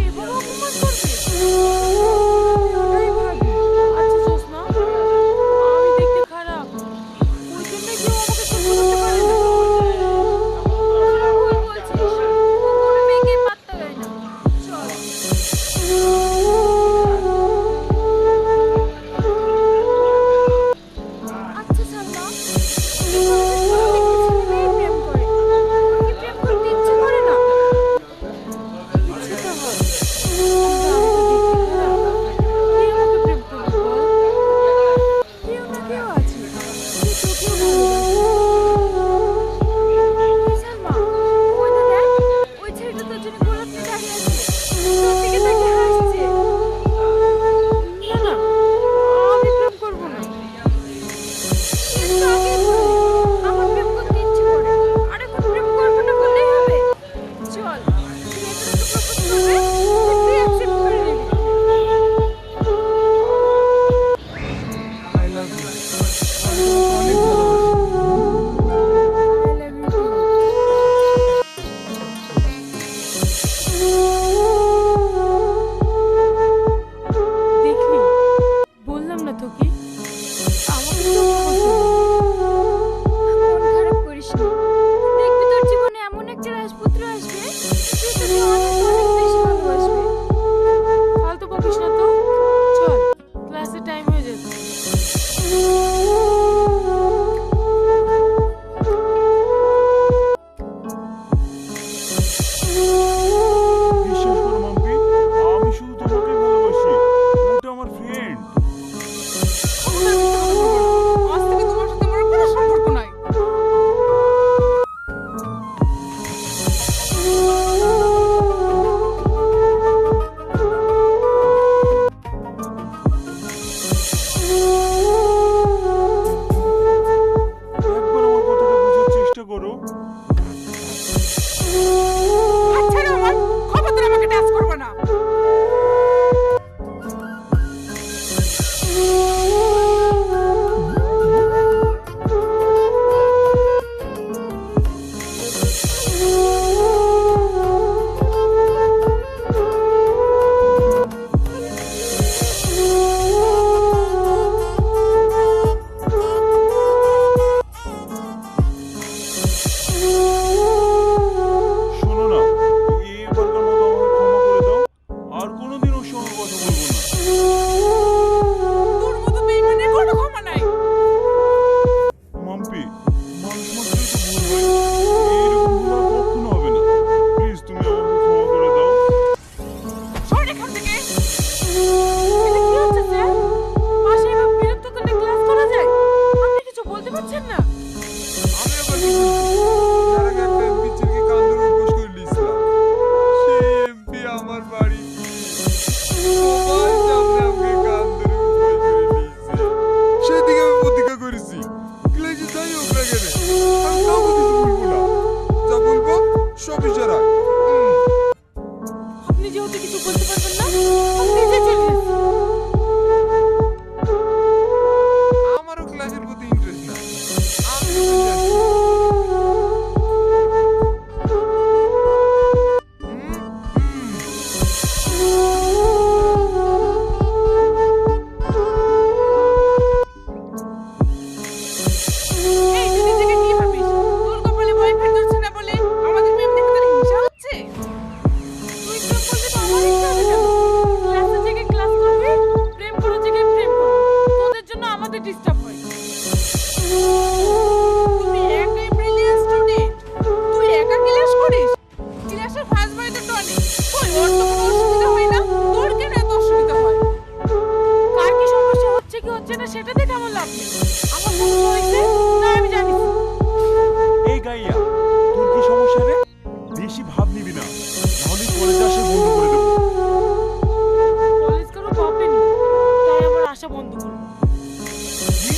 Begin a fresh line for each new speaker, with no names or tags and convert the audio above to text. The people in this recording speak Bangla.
এভাবে অপমান করবে? ওটাই ভাবি। আচ্ছা জোসনা, আমি দেখতে খারাপ, ওই জন্য কেউ আমাকে সহ্য করতে পারে না। তোরা ভুল বলছিস, ও কোনো মেয়েকে পাত্তা দেয় না। চল। আচ্ছা সালমা, এই কলেজে প্রত্যেকটা ছেলে মেয়ে প্রেম করে, তোর কি প্রেম করতে ইচ্ছে করে না? ইচ্ছে তো হয়, কিন্তু আমি তো দেখতে খারাপ, কে আমাকে প্রেম করবে বল? কেউ না কেউ আছে যে তোকেও ভালোবাসে। এই সালমা, ওই তো দেখ, ওই ছেলেটা তোর জন্য গোলাপ নিয়ে দাঁড়িয়ে আছে, তোর দিকে তাকিয়ে হাসছে। না না, আমি প্রেম করবো না। কিন্তু আগেই বললি আমার প্রেম করতে ইচ্ছে করে, আর এখন প্রেম করবো না বললেই হবে? চল, তুই এত প্রপোজ করবে, তুই অ্যাকসেপ্ট করে নিবি।
I love you. আমি তোমাকে অনেক ভালোবাসি।
I love you too. দেখলি, বললাম না তোকে, আমাকে তো প্রপোজ
মন খারাপ করিস না, দেখবি তোর জীবনে এমন একটা রাজপুত্র আসবে যে তোকে অনেক অনেক বেশি ভালোবাসবে।
ফালতু বকিস না তো, চল, ক্লাসের টাইম হয়ে যাচ্ছে।
বিশ্বাস করো মাম্পি, আমি শুধু তোমাকে ভালোবাসি। ওটা আমার ফ্রেন্ড।
আজ থেকে তোমার সাথে আমার কোনো সম্পর্ক নাই।
একবার আমার কথাটা বোঝার চেষ্টা করো।
আচ্ছা রে আমার, খবরদার আমাকে টাচ করবে না।
শোনো না, এবারকার মতো আমাকে ক্ষমা করে দাও। আর কোনোদিন ওর সঙ্গে কথা বলবো না।
তোর মতো বেইমানের কোনো ক্ষমা নাই।
মাম্পি, মানুষ মাত্রই তো ভুল হয়। এইরকম ভুল আর কখনো হবে না। প্লিজ তুমি আমাকে ক্ষমা করে দাও।
সর এখান থেকে। এটা কি হচ্ছে স্যার? পাশে এভাবে বিরক্ত করলে ক্লাস করা যায়? আপনি কিছু বলতে পারছেন না?
আমি আবার কি বলছি? তার আগে একটা এমপি ছেলেকে কান্দুর উঠবোস করে দিয়েছিলাম। সেই এমপি আমার বাড়ি গিয়ে সবার সামনে আমাকে কান্দুর উঠবোস করে দিয়েছে। সেদিকে আমি প্রতিজ্ঞা করেছি, ক্লাসে যাই হোক না কেন, আমি কাউকে কিছু বলবো না। যা বলবো সব ইশারা।
আপনি যেহেতু কিছু বলতে পারবেন না, আপনি নিজে চলে যান।
আমারও ক্লাসের প্রতি ইন্টারেস্ট না, আমি চলে যাচ্ছি।
এই তুই নিজেকে কি ভাবিস? তোর কপালে বয়ফ্রেন্ড হচ্ছে না বলে আমাদের প্রেম দেখে তোর হিংসা হচ্ছে? তুই প্রেম করবি তো আমার ইচ্ছা হবে কেন? ক্লাসে থেকে ক্লাস করবি, প্রেম করার জায়গায় প্রেম করবি। তোদের জন্য আমাদের ডিস্টার্ব হয়। তুমি একাই ব্রিলিয়ান্ট স্টুডেন্ট, তুই একা ক্লাস করিস? ক্লাসের ফার্স্ট বয় তো টনি, কই ওর তো কোনো অসুবিধা হয় না, তোর কেন এত অসুবিধা হয়? কার কি সমস্যা হচ্ছে কি হচ্ছে না সেটা দেখে আমার লাভ নেই। আমার সমস্যা হয়েছে না আমি জানি।
এই গাইয়া, তোর কি সমস্যা রে? বেশি ভাব নিবি না, নাহলে কলেজে আসে বন্ধ করে দেবো।
কলেজ কারো বাপের না, তাই আমার আশা বন্ধ করবো।